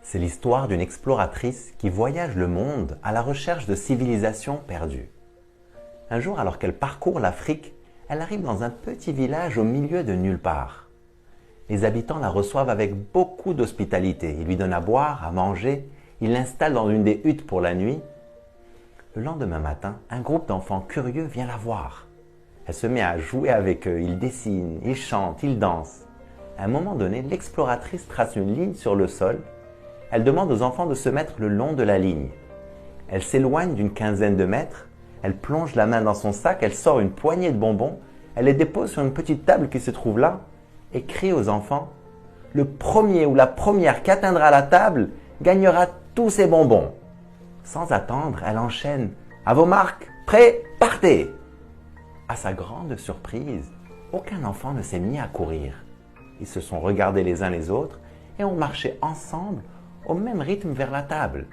C'est l'histoire d'une exploratrice qui voyage le monde à la recherche de civilisations perdues. Un jour, alors qu'elle parcourt l'Afrique, elle arrive dans un petit village au milieu de nulle part. Les habitants la reçoivent avec beaucoup d'hospitalité. Ils lui donnent à boire, à manger, ils l'installent dans une des huttes pour la nuit. Le lendemain matin, un groupe d'enfants curieux vient la voir. Elle se met à jouer avec eux, ils dessinent, ils chantent, ils dansent. À un moment donné, l'exploratrice trace une ligne sur le sol. Elle demande aux enfants de se mettre le long de la ligne. Elle s'éloigne d'une quinzaine de mètres, elle plonge la main dans son sac, elle sort une poignée de bonbons, elle les dépose sur une petite table qui se trouve là et crie aux enfants « Le premier ou la première qui atteindra la table gagnera tous ces bonbons !» Sans attendre, elle enchaîne « À vos marques, prêts, partez !» À sa grande surprise, aucun enfant ne s'est mis à courir. Ils se sont regardés les uns les autres et ont marché ensemble au même rythme vers la table.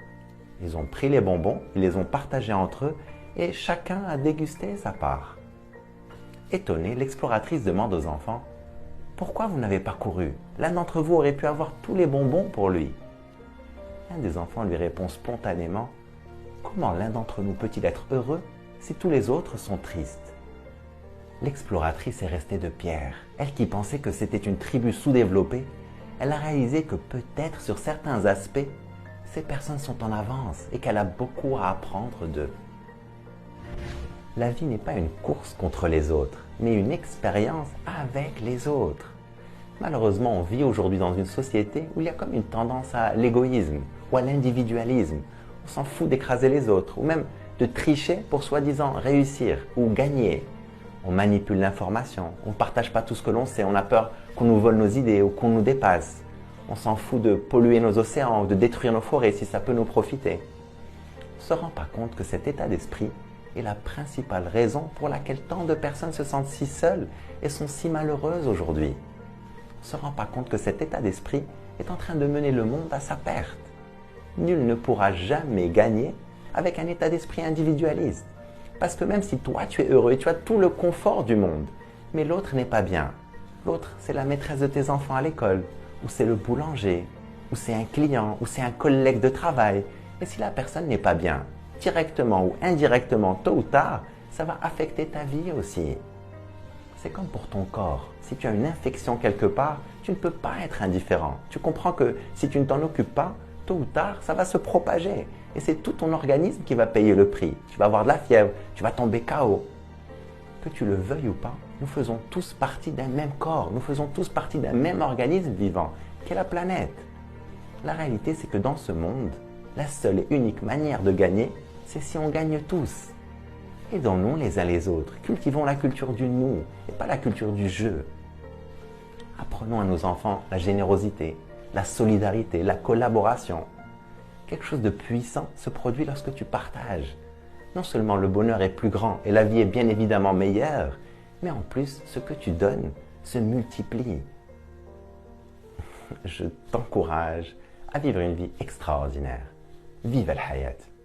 Ils ont pris les bonbons, ils les ont partagés entre eux et chacun a dégusté sa part. Étonnée, l'exploratrice demande aux enfants « Pourquoi vous n'avez pas couru? L'un d'entre vous aurait pu avoir tous les bonbons pour lui. » Un des enfants lui répond spontanément « Comment l'un d'entre nous peut-il être heureux si tous les autres sont tristes ?» L'exploratrice est restée de pierre. Elle qui pensait que c'était une tribu sous-développée, elle a réalisé que peut-être sur certains aspects, ces personnes sont en avance et qu'elle a beaucoup à apprendre d'eux. La vie n'est pas une course contre les autres, mais une expérience avec les autres. Malheureusement, on vit aujourd'hui dans une société où il y a comme une tendance à l'égoïsme ou à l'individualisme. On s'en fout d'écraser les autres ou même de tricher pour soi-disant réussir ou gagner. On manipule l'information, on ne partage pas tout ce que l'on sait, on a peur qu'on nous vole nos idées ou qu'on nous dépasse. On s'en fout de polluer nos océans ou de détruire nos forêts si ça peut nous profiter. On ne se rend pas compte que cet état d'esprit est la principale raison pour laquelle tant de personnes se sentent si seules et sont si malheureuses aujourd'hui. On ne se rend pas compte que cet état d'esprit est en train de mener le monde à sa perte. Nul ne pourra jamais gagner avec un état d'esprit individualiste. Parce que même si toi tu es heureux et tu as tout le confort du monde, mais l'autre n'est pas bien. L'autre, c'est la maîtresse de tes enfants à l'école, ou c'est le boulanger, ou c'est un client, ou c'est un collègue de travail. Et si la personne n'est pas bien, directement ou indirectement, tôt ou tard, ça va affecter ta vie aussi. C'est comme pour ton corps. Si tu as une infection quelque part, tu ne peux pas être indifférent. Tu comprends que si tu ne t'en occupes pas, tôt ou tard, ça va se propager. Et c'est tout ton organisme qui va payer le prix. Tu vas avoir de la fièvre, tu vas tomber KO. Que tu le veuilles ou pas, nous faisons tous partie d'un même corps. Nous faisons tous partie d'un même organisme vivant, qu'est la planète. La réalité, c'est que dans ce monde, la seule et unique manière de gagner, c'est si on gagne tous. Aidons-nous les uns les autres. Cultivons la culture du nous et pas la culture du jeu. Apprenons à nos enfants la générosité, la solidarité, la collaboration. Quelque chose de puissant se produit lorsque tu partages. Non seulement le bonheur est plus grand et la vie est bien évidemment meilleure, mais en plus, ce que tu donnes se multiplie. Je t'encourage à vivre une vie extraordinaire. Vive al-hayat!